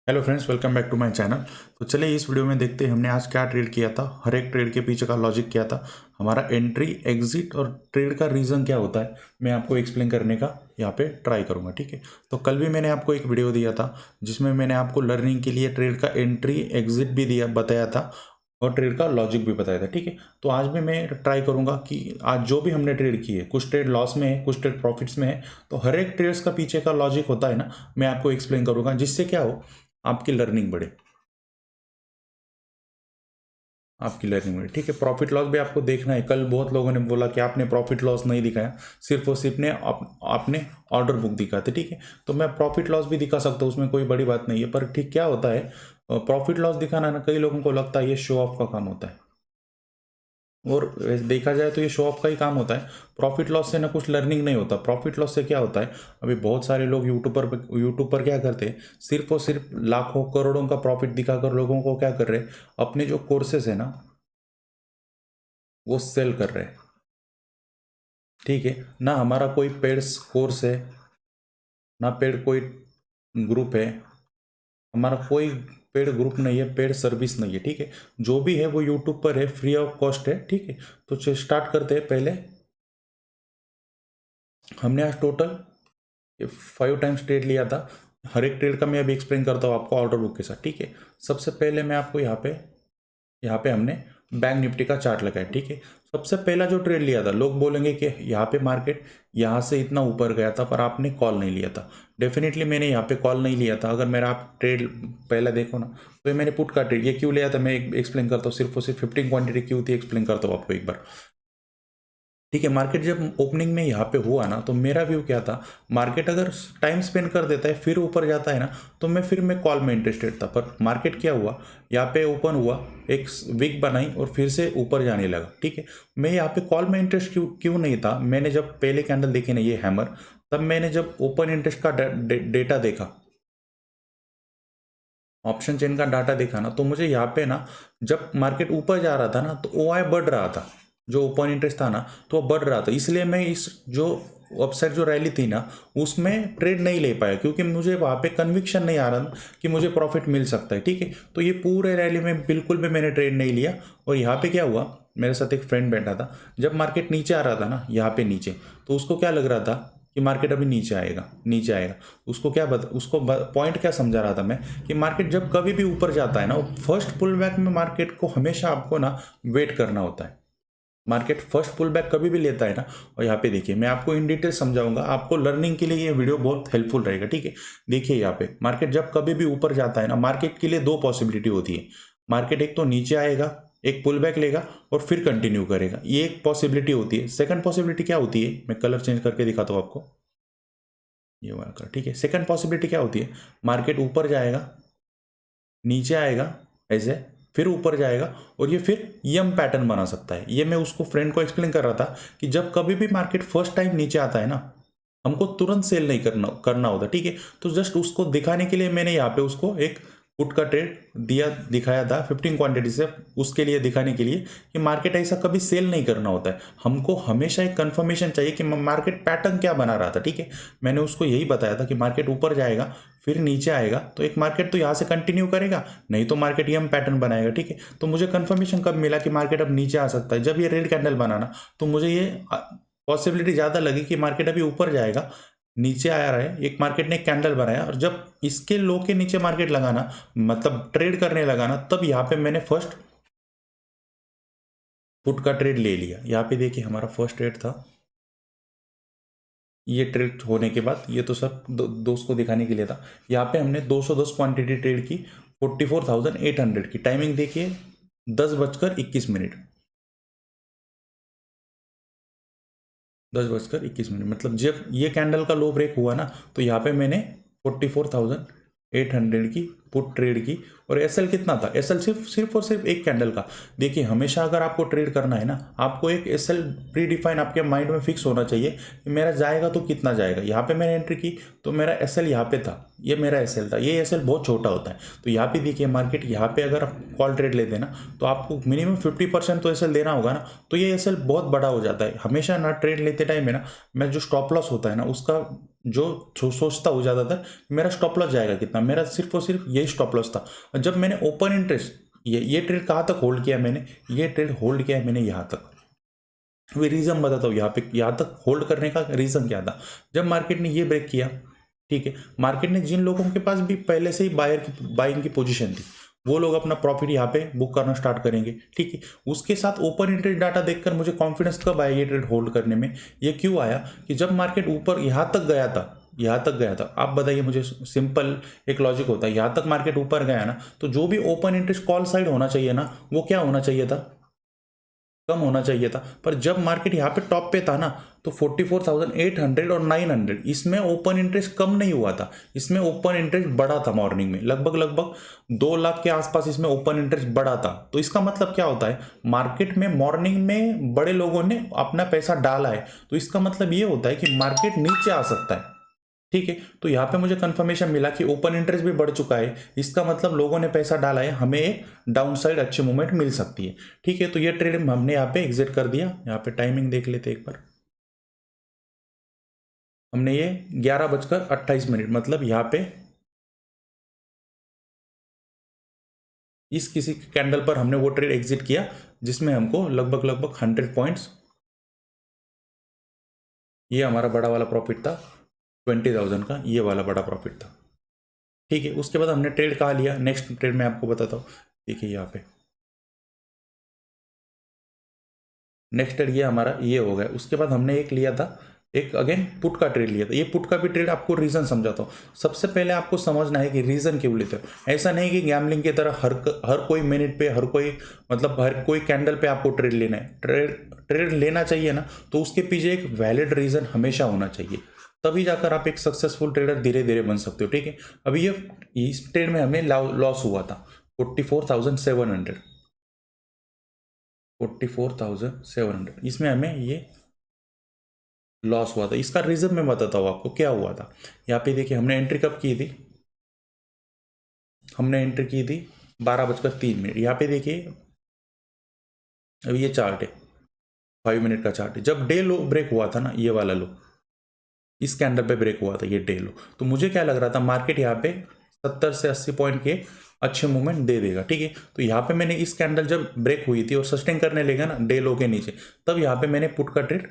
Hello friends, welcome back to my channel. तो चलिए इस वीडियो में देखते हैं हमने आज क्या ट्रेड किया था, हर एक ट्रेड के पीछे का लॉजिक क्या था, हमारा एंट्री एग्जिट और ट्रेड का रीज़न क्या होता है, मैं आपको एक्सप्लेन करने का यहाँ पे ट्राई करूँगा। ठीक है, तो कल भी मैंने आपको एक वीडियो दिया था जिसमें मैंने आपको लर्निंग के लिए ट्रेड का एंट्री एग्जिट भी दिया बताया था और ट्रेड का लॉजिक भी बताया था। ठीक है, तो आज भी मैं ट्राई करूंगा कि आज जो भी हमने ट्रेड की है, कुछ ट्रेड लॉस में है, कुछ ट्रेड प्रॉफिट्स में है, तो हर एक ट्रेड्स का पीछे का लॉजिक होता है ना, मैं आपको एक्सप्लेन करूंगा जिससे क्या हो, आपकी लर्निंग बढ़े, आपकी लर्निंग बढ़े। ठीक है, प्रॉफिट लॉस भी आपको देखना है। कल बहुत लोगों ने बोला कि आपने प्रॉफिट लॉस नहीं दिखाया, सिर्फ और सिर्फ ने आपने ऑर्डर बुक दिखाते। ठीक है, तो मैं प्रॉफिट लॉस भी दिखा सकता हूँ, उसमें कोई बड़ी बात नहीं है। पर ठीक क्या होता है, प्रॉफिट लॉस दिखाना ना, कई लोगों को लगता है ये शो ऑफ का काम होता है, और देखा जाए तो ये शो ऑफ का ही काम होता है। प्रॉफिट लॉस से ना कुछ लर्निंग नहीं होता। प्रॉफिट लॉस से क्या होता है, अभी बहुत सारे लोग यूट्यूब पर क्या करते हैं, सिर्फ और सिर्फ लाखों करोड़ों का प्रॉफिट दिखाकर लोगों को क्या कर रहे हैं, अपने जो कोर्सेस है ना वो सेल कर रहे हैं। ठीक है ना, हमारा कोई पेड कोर्स है ना, पेड कोई ग्रुप है, हमारा कोई पेड ग्रुप नहीं है, पेड सर्विस नहीं है। ठीक है, जो भी है वो यूट्यूब पर है, फ्री ऑफ कॉस्ट है। ठीक है, तो स्टार्ट करते हैं। पहले हमने आज टोटल ये 5 टाइम्स ट्रेड लिया था। हर एक ट्रेड का मैं अभी एक्सप्लेन करता हूँ आपको ऑर्डर बुक के साथ। ठीक है, सबसे पहले मैं आपको यहाँ पे हमने बैंक निफ्टी का चार्ट लगाया। ठीक है, सबसे पहला जो ट्रेड लिया था, लोग बोलेंगे कि यहाँ पे मार्केट यहाँ से इतना ऊपर गया था पर आपने कॉल नहीं लिया था। डेफिनेटली मैंने यहाँ पे कॉल नहीं लिया था। अगर मेरा आप ट्रेड पहला देखो ना, तो ये मैंने पुट का ट्रेड, ये क्यों लिया था मैं एक्सप्लेन करता हूँ। सिर्फ और सिर्फ 15 क्वांटिटी क्यों थी एक्सप्लेन करता हूँ आपको एक बार। ठीक है, मार्केट जब ओपनिंग में यहाँ पे हुआ ना, तो मेरा व्यू क्या था, मार्केट अगर टाइम स्पेंड कर देता है फिर ऊपर जाता है ना, तो मैं कॉल में इंटरेस्टेड था। पर मार्केट क्या हुआ, यहाँ पे ओपन हुआ, एक विक बनाई और फिर से ऊपर जाने लगा। ठीक है, मैं यहाँ पे कॉल में इंटरेस्ट क्यों क्यों नहीं था। मैंने जब पहले कैंडल देखे ना ये हैमर, तब मैंने जब ओपन इंटरेस्ट का डेटा देखा, ऑप्शन चेन का डाटा देखा ना, तो मुझे यहाँ पे ना, जब मार्केट ऊपर जा रहा था ना, तो OI बढ़ रहा था, जो ओपन इंटरेस्ट था ना, तो वो बढ़ रहा था। इसलिए मैं इस जो अपसाइड जो रैली थी ना, उसमें ट्रेड नहीं ले पाया, क्योंकि मुझे वहाँ पे कन्विक्शन नहीं आ रहा था कि मुझे प्रॉफिट मिल सकता है। ठीक है, तो ये पूरे रैली में बिल्कुल भी मैंने ट्रेड नहीं लिया। और यहाँ पे क्या हुआ, मेरे साथ एक फ्रेंड बैठा था, जब मार्केट नीचे आ रहा था ना, यहाँ पे नीचे, तो उसको क्या लग रहा था कि मार्केट अभी नीचे आएगा, नीचे आएगा। उसको पॉइंट क्या समझा रहा था मैं, कि मार्केट जब कभी भी ऊपर जाता है ना, फर्स्ट पुल बैक में मार्केट को हमेशा आपको ना वेट करना होता है। मार्केट फर्स्ट पुल बैक कभी भी लेता है ना, और यहाँ पे देखिए मैं आपको इन डिटेल समझाऊंगा, आपको लर्निंग के लिए ये वीडियो बहुत हेल्पफुल रहेगा। ठीक है, देखिए यहाँ पे मार्केट जब कभी भी ऊपर जाता है ना, मार्केट के लिए दो पॉसिबिलिटी होती है। मार्केट एक तो नीचे आएगा, एक पुल बैक लेगा और फिर कंटिन्यू करेगा, ये एक पॉसिबिलिटी होती है। सेकंड पॉसिबिलिटी क्या होती है, मैं कलर चेंज करके दिखाता हूँ आपको, ये वाला कलर। ठीक है, सेकंड पॉसिबिलिटी क्या होती है, मार्केट ऊपर जाएगा, नीचे आएगा ऐसे, फिर ऊपर जाएगा, और ये फिर यम पैटर्न बना सकता है। ये मैं उसको फ्रेंड को एक्सप्लेन कर रहा था कि जब कभी भी मार्केट फर्स्ट टाइम नीचे आता है ना, हमको तुरंत सेल नहीं करना होता। ठीक है, तो जस्ट उसको दिखाने के लिए मैंने यहाँ पे उसको एक पुट का ट्रेड दिखाया था 15 क्वांटिटी से, उसके लिए दिखाने के लिए कि मार्केट ऐसा कभी सेल नहीं करना होता है। हमको हमेशा एक कंफर्मेशन चाहिए कि मार्केट पैटर्न क्या बना रहा था। ठीक है, मैंने उसको यही बताया था कि मार्केट ऊपर जाएगा, फिर नीचे आएगा, तो एक मार्केट तो यहाँ से कंटिन्यू करेगा, नहीं तो मार्केट यम पैटर्न बनाएगा। ठीक है, तो मुझे कंफर्मेशन कब मिला कि मार्केट अब नीचे आ सकता है, जब ये रेड कैंडल बनाना, तो मुझे ये पॉसिबिलिटी ज़्यादा लगी कि मार्केट अभी ऊपर जाएगा, नीचे आ रहा है। एक मार्केट ने एक कैंडल बनाया, और जब इसके लो के नीचे मार्केट लगाना, मतलब ट्रेड करने लगाना, तब यहाँ पे मैंने फर्स्ट पुट का ट्रेड ले लिया। यहाँ पे देखिए हमारा फर्स्ट ट्रेड था, ये ट्रेड होने के बाद, ये तो सब दोस्त को दिखाने के लिए था। यहाँ पे हमने 210 क्वांटिटी ट्रेड की, 44,800 की। टाइमिंग देखिए 10:21, 10:21, मतलब जब ये कैंडल का लो ब्रेक हुआ ना, तो यहाँ पे मैंने 44,800 की पुट ट्रेड की। और एसएल कितना था, एसएल सिर्फ और सिर्फ एक कैंडल का। देखिए हमेशा अगर आपको ट्रेड करना है ना, आपको एक एसएल प्री डिफाइन आपके माइंड में फिक्स होना चाहिए कि मेरा जाएगा तो कितना जाएगा। यहाँ पे मैंने एंट्री की तो मेरा एसएल यहाँ पे था, ये मेरा एसएल था। ये एसएल बहुत छोटा होता है, तो यहाँ पे देखिए मार्केट यहाँ पे अगर आप कॉल ट्रेड लेते ना, तो आपको मिनिमम 50% तो एसएल देना होगा ना, तो ये एसएल बहुत बड़ा हो जाता है। हमेशा ना ट्रेड लेते टाइम है ना, मैं जो स्टॉप लॉस होता है ना, उसका जो सोचता हूँ ज़्यादातर मेरा स्टॉप लॉस जाएगा कितना, मेरा सिर्फ और सिर्फ यही स्टॉप लॉस था। और जब मैंने ओपन इंटरेस्ट ये ट्रेड कहाँ तक होल्ड किया मैंने, ये ट्रेड होल्ड किया मैंने यहाँ तक। वे रीज़न बताता हूँ यहाँ पे, यहाँ तक होल्ड करने का रीज़न क्या था। जब मार्केट ने ये ब्रेक किया, ठीक है, मार्केट ने जिन लोगों के पास भी पहले से ही बाइंग की पोजीशन थी, वो लोग अपना प्रॉफिट यहाँ पे बुक करना स्टार्ट करेंगे, ठीक है। उसके साथ ओपन इंटरेस्ट डाटा देखकर मुझे कॉन्फिडेंस कब आया ये ट्रेड होल्ड करने में, ये क्यों आया कि जब मार्केट ऊपर यहाँ तक गया था, यहाँ तक गया था। आप बताइए मुझे, सिंपल एक लॉजिक होता है, यहाँ तक मार्केट ऊपर गया ना, तो जो भी ओपन इंटरेस्ट कॉल साइड होना चाहिए ना, वो क्या होना चाहिए था, कम होना चाहिए था। पर जब मार्केट यहाँ पे टॉप पे था ना, तो 44,800 और 900 इसमें ओपन इंटरेस्ट कम नहीं हुआ था, इसमें ओपन इंटरेस्ट बढ़ा था मॉर्निंग में, लगभग लगभग 2 लाख के आसपास इसमें ओपन इंटरेस्ट बढ़ा था। तो इसका मतलब क्या होता है, मार्केट में मॉर्निंग में बड़े लोगों ने अपना पैसा डाला है, तो इसका मतलब ये होता है कि मार्केट नीचे आ सकता है, ठीक है। तो यहाँ पे मुझे कंफर्मेशन मिला कि ओपन इंटरेस्ट भी बढ़ चुका है, इसका मतलब लोगों ने पैसा डाला है, हमें एक डाउन साइड अच्छी मूवमेंट मिल सकती है, ठीक है। तो ये ट्रेड हमने यहाँ पे एग्जिट कर दिया। यहाँ पे टाइमिंग देख लेते एक बार, हमने ये 11:28 मतलब यहाँ पे इस किसी कैंडल पर हमने वो ट्रेड एग्जिट किया जिसमें हमको लगभग लगभग 100 पॉइंट्स, ये हमारा बड़ा वाला प्रॉफिट था 20,000 का, ये वाला बड़ा प्रॉफिट था, ठीक है। उसके बाद हमने ट्रेड कहाँ लिया, नेक्स्ट ट्रेड मैं आपको बताता हूँ, देखिए यहाँ पे नेक्स्ट ट्रेड ये हमारा ये हो गया। उसके बाद हमने एक लिया था, एक अगेन पुट का ट्रेड लिया था। ये पुट का भी ट्रेड आपको रीज़न समझाता हूँ। सबसे पहले आपको समझना है कि रीज़न क्यों लेते हो। ऐसा नहीं कि गैम्बलिंग की तरह हर कोई मिनट पे, हर कोई कैंडल पे आपको ट्रेड लेना है। ट्रेड लेना चाहिए ना, तो उसके पीछे एक वैलिड रीज़न हमेशा होना चाहिए, तभी जाकर आप एक सक्सेसफुल ट्रेडर धीरे धीरे बन सकते हो, ठीक है। अभी ये इस ट्रेड में हमें लॉस हुआ था 44,700, 44,700 इसमें हमें ये लॉस हुआ था। इसका रीज़न मैं बताता हूँ आपको क्या हुआ था। यहाँ पे देखिए हमने एंट्री कब की थी, हमने एंट्री की थी 12:03। यहाँ पे देखिए अभी ये चार्ट है, 5 मिनट का चार्ट है। जब डे लो ब्रेक हुआ था ना, ये वाला लो इस कैंडल पे ब्रेक हुआ था, ये डे लो, तो मुझे क्या लग रहा था मार्केट यहाँ पे 70 से 80 पॉइंट के अच्छे मूवमेंट दे देगा, ठीक है। तो यहाँ पे मैंने इस कैंडल जब ब्रेक हुई थी और सस्टेन करने लेगा ना डे लो के नीचे, तब यहाँ पे मैंने पुट का ट्रेड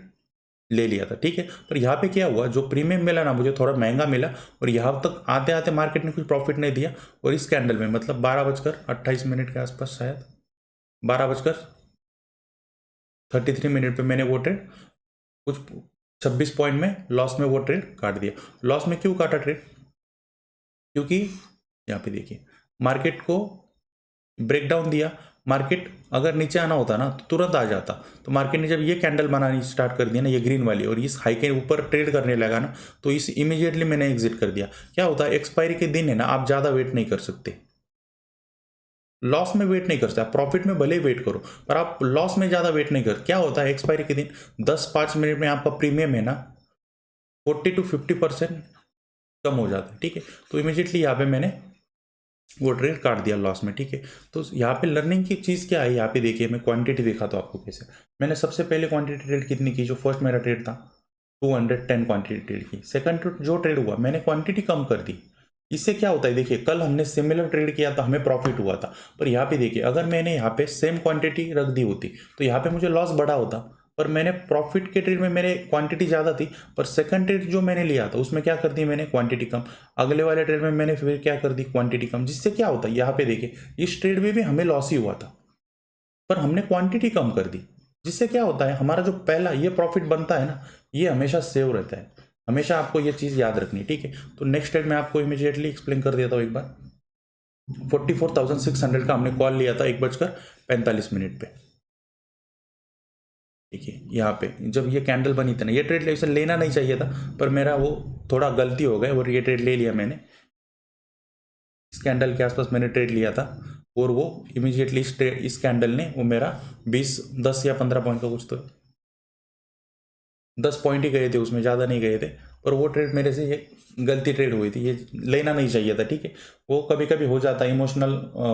ले लिया था, ठीक है। पर यहाँ पे क्या हुआ, जो प्रीमियम मिला ना मुझे थोड़ा महंगा मिला, और यहाँ तक आते आते मार्केट ने कुछ प्रॉफिट नहीं दिया। और इस कैंडल में मतलब 12:28 के आसपास, शायद 12:33 पे मैंने वो ट्रेड कुछ 26 पॉइंट में लॉस में वो ट्रेड काट दिया। लॉस में क्यों काटा ट्रेड, क्योंकि यहाँ पे देखिए मार्केट को ब्रेकडाउन दिया। मार्केट अगर नीचे आना होता ना तो तुरंत आ जाता। तो मार्केट ने जब ये कैंडल बनानी स्टार्ट कर दिया ना, ये ग्रीन वाली, और इस हाई के ऊपर ट्रेड करने लगा ना, तो इस इमीडिएटली मैंने एग्जिट कर दिया। क्या होता है, एक्सपायरी के दिन है ना, आप ज़्यादा वेट नहीं कर सकते, लॉस में वेट नहीं कर सकते। आप प्रॉफिट में भले ही वेट करो, पर आप लॉस में ज़्यादा वेट नहीं कर। क्या होता है एक्सपायरी के दिन 10-5 मिनट में आपका प्रीमियम है ना 40-50% कम हो जाता है, ठीक है। तो इमीडिएटली यहाँ पे मैंने वो ट्रेड काट दिया लॉस में, ठीक है। तो यहाँ पे लर्निंग की चीज़ क्या है, यहाँ पे देखिए मैं क्वांटिटी दिखाता हूँ आपको कैसे। मैंने सबसे पहले क्वांटिटी ट्रेड कितनी की, जो फर्स्ट मेरा ट्रेड था 210 क्वांटिटी ट्रेड की। सेकंड जो ट्रेड हुआ मैंने क्वांटिटी कम कर दी। इससे क्या होता है, देखिए कल हमने सिमिलर ट्रेड किया था, हमें प्रॉफिट हुआ था। पर यहाँ पे देखिए अगर मैंने यहाँ पे सेम क्वांटिटी रख दी होती तो यहाँ पे मुझे लॉस बढ़ा होता। पर मैंने प्रॉफिट के ट्रेड में मेरे क्वांटिटी ज़्यादा थी, पर सेकंड ट्रेड जो मैंने लिया था उसमें क्या कर दी मैंने, क्वांटिटी कम। अगले वाले ट्रेड में मैंने फिर क्या कर दी, क्वांटिटी कम। जिससे क्या होता है, यहाँ पे देखिए इस ट्रेड में भी हमें लॉस ही हुआ था, पर हमने क्वांटिटी कम कर दी। जिससे क्या होता है, हमारा जो पहला ये प्रॉफिट बनता है ना, ये हमेशा सेव रहता है। हमेशा आपको ये चीज़ याद रखनी है, ठीक है। तो नेक्स्ट ट्रेड मैं आपको इमीडिएटली एक्सप्लेन कर देता हूँ एक बार। 44,600 का हमने कॉल लिया था 1:45 पे। देखिए यहाँ पे जब ये कैंडल बनी थी ना, ये ट्रेड इसे लेना नहीं चाहिए था, पर मेरा वो थोड़ा गलती हो गई और ये ट्रेड ले लिया मैंने। इस कैंडल के आसपास मैंने ट्रेड लिया था, और वो इमीडिएटली इस कैंडल ने वो मेरा 10 या 15 पॉइंट का कुछ, तो 10 पॉइंट ही गए थे उसमें, ज़्यादा नहीं गए थे। पर वो ट्रेड मेरे से ये गलती ट्रेड हुई थी, ये लेना नहीं चाहिए था, ठीक है। वो कभी कभी हो जाता है, इमोशनल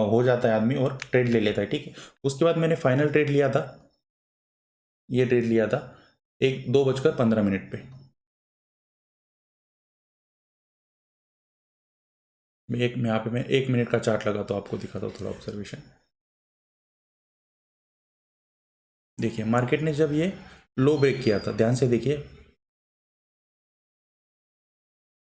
हो जाता है आदमी और ट्रेड ले लेता है, ठीक है। उसके बाद मैंने फाइनल ट्रेड लिया था, ये ट्रेड लिया था 2:15 पे। मैं यहाँ पे मैं 1 मिनट का चार्ट लगाता हूँ, आपको दिखाता हूँ थोड़ा ऑब्जर्वेशन। देखिए मार्केट ने जब ये लो ब्रेक किया था, ध्यान से देखिए,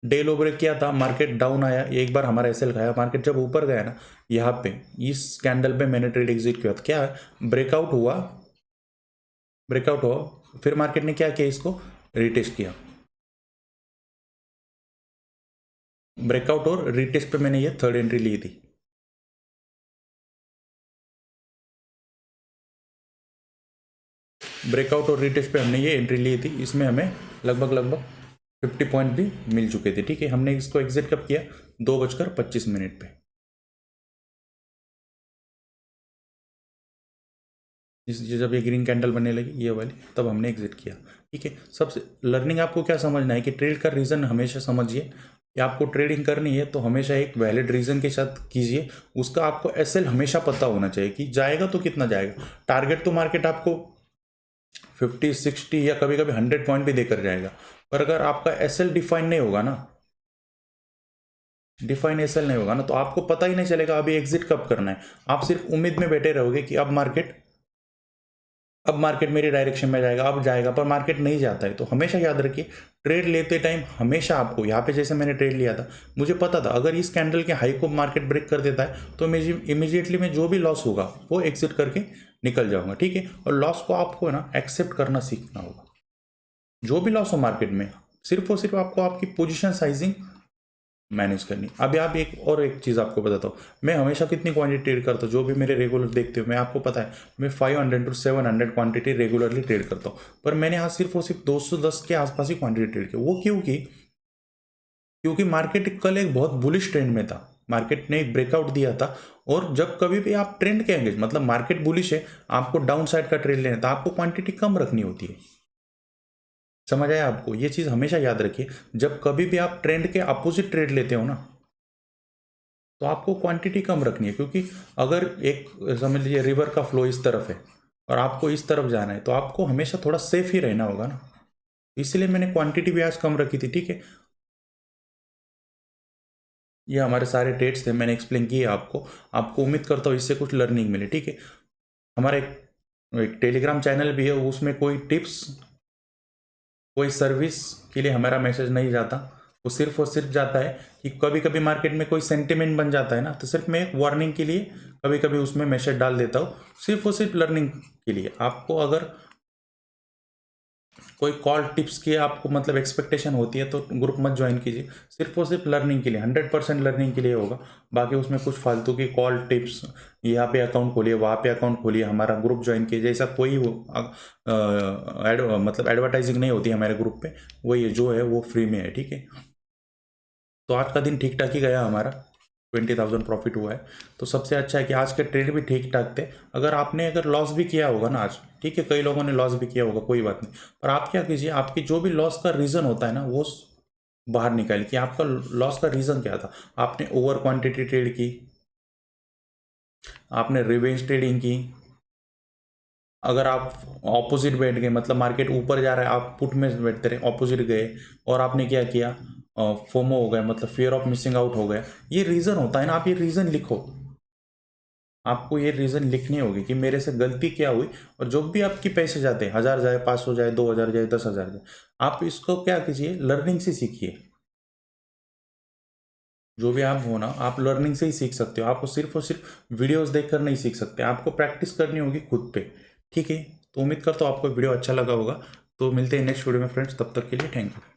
डे लो ब्रेक किया था, मार्केट डाउन आया, एक बार हमारा एसएल खाया, मार्केट जब ऊपर गया ना, यहाँ पे इस कैंडल पे मैंने ट्रेड एग्जिट किया था। क्या ब्रेकआउट हुआ, ब्रेकआउट हुआ, फिर मार्केट ने क्या किया, इसको रीटेस्ट किया, ब्रेकआउट और रीटेस्ट पे मैंने ये थर्ड एंट्री ली थी। ब्रेकआउट और रीटेस्ट पे हमने ये एंट्री ली थी, इसमें हमें लगभग 50 पॉइंट भी मिल चुके थे। ठीक है, हमने इसको एग्जिट कब किया, 2:25 पे। जब ये ग्रीन कैंडल बनने लगी ये वाली, तब हमने एग्जिट किया। ठीक है, सबसे लर्निंग आपको क्या समझना है कि ट्रेड का रीज़न हमेशा समझिए कि आपको ट्रेडिंग करनी है तो हमेशा एक वैलिड रीज़न के साथ कीजिए। उसका आपको एसएल हमेशा पता होना चाहिए कि जाएगा तो कितना जाएगा। टारगेट तो मार्केट आपको 50, 60 या कभी कभी 100 पॉइंट भी देकर जाएगा, पर अगर आपका एसएल डिफाइन नहीं होगा ना, डिफाइन एसएल नहीं होगा ना, तो आपको पता ही नहीं चलेगा अभी एग्जिट कब करना है। आप सिर्फ उम्मीद में बैठे रहोगे कि अब मार्केट मेरी डायरेक्शन में जाएगा, अब जाएगा, पर मार्केट नहीं जाता है। तो हमेशा याद रखिए, ट्रेड लेते टाइम हमेशा आपको, यहाँ पे जैसे मैंने ट्रेड लिया था, मुझे पता था अगर इस कैंडल के हाई को मार्केट ब्रेक कर देता है तो इमीजिएटली में जो भी लॉस होगा वो एग्जिट करके निकल जाऊंगा। ठीक है, और लॉस को आपको ना एक्सेप्ट करना सीखना होगा। जो भी लॉस हो मार्केट में, सिर्फ और सिर्फ आपको आपकी पोजिशन साइजिंग मैनेज करनी। अभी आप एक चीज़ आपको बताता हूँ, मैं हमेशा कितनी क्वांटिटी ट्रेड करता हूँ, जो भी मेरे रेगुलर देखते हो, मैं आपको पता है मैं 500 to 700 क्वांटिटी रेगुलरली ट्रेड करता हूँ, पर मैंने यहाँ सिर्फ और सिर्फ 210 के आसपास ही क्वांटिटी ट्रेड किया। वो क्योंकि मार्केट कल एक बहुत बुलिश ट्रेंड में था, मार्केट ने एक ब्रेकआउट दिया था, और जब कभी भी आप ट्रेंड के एंगेज, मतलब मार्केट बुलिश है, आपको डाउन साइड का ट्रेड लेना था, आपको क्वांटिटी कम रखनी होती है। समझ आया आपको, ये चीज़ हमेशा याद रखिए। जब कभी भी आप ट्रेंड के अपोजिट ट्रेड लेते हो ना, तो आपको क्वांटिटी कम रखनी है, क्योंकि अगर एक समझ लीजिए रिवर का फ्लो इस तरफ है और आपको इस तरफ जाना है, तो आपको हमेशा थोड़ा सेफ ही रहना होगा ना, इसलिए मैंने क्वांटिटी भी आज कम रखी थी। ठीक है, ये हमारे सारे ट्रेड्स थे, मैंने एक्सप्लेन किया आपको उम्मीद करता हूँ इससे कुछ लर्निंग मिले। ठीक है, हमारा एक टेलीग्राम चैनल भी है, उसमें कोई टिप्स, कोई सर्विस के लिए हमारा मैसेज नहीं जाता, वो सिर्फ और सिर्फ जाता है कि कभी कभी मार्केट में कोई सेंटिमेंट बन जाता है ना, तो सिर्फ मैं एक वार्निंग के लिए कभी कभी उसमें मैसेज डाल देता हूँ, सिर्फ और सिर्फ लर्निंग के लिए। आपको अगर कोई कॉल टिप्स की आपको मतलब एक्सपेक्टेशन होती है तो ग्रुप मत ज्वाइन कीजिए, सिर्फ और सिर्फ लर्निंग के लिए, 100% लर्निंग के लिए होगा। बाकी उसमें कुछ फालतू की कॉल टिप्स, यहाँ पे अकाउंट खोलिए, वहाँ पे अकाउंट खोलिए, हमारा ग्रुप ज्वाइन कीजिए, ऐसा कोई मतलब एडवर्टाइजिंग नहीं होती हमारे ग्रुप पे, वही जो है वो फ्री में है। ठीक है, तो आज का दिन ठीक ठाक ही गया हमारा, 20,000 प्रॉफिट हुआ है, तो सबसे अच्छा है कि आज के ट्रेड भी ठीक ठाक थे। अगर लॉस भी किया होगा ना आज, ठीक है, कई लोगों ने लॉस भी किया होगा, कोई बात नहीं, पर आप क्या कीजिए, आपकी जो भी लॉस का रीज़न होता है ना, वो बाहर निकालिए कि आपका लॉस का रीज़न क्या था। आपने ओवर क्वांटिटी ट्रेड की, आपने रिवेंज ट्रेडिंग की, अगर आप ऑपोजिट बैठ गए, मतलब मार्केट ऊपर जा रहा है, आप पुट में बैठते रहे, ऑपोजिट गए, और आपने क्या किया, फोमो हो गया, मतलब फियर ऑफ मिसिंग आउट हो गया, ये रीज़न होता है ना। आप ये रीज़न लिखो, आपको ये रीज़न लिखनी होगी कि मेरे से गलती क्या हुई, और जो भी आपकी पैसे जाते हैं, 1000 जाए, 500 जाए, 2000 जाए, 10,000 जाए, आप इसको क्या कीजिए, लर्निंग से सीखिए। जो भी आप हो ना, आप लर्निंग से ही सीख सकते हो, आपको सिर्फ और सिर्फ वीडियोस देखकर नहीं सीख सकते, आपको प्रैक्टिस करनी होगी खुद पे। ठीक है, तो उम्मीद करता हूँ आपको वीडियो अच्छा लगा होगा, तो मिलते हैं नेक्स्ट वीडियो में फ्रेंड्स, तब तक के लिए थैंक यू।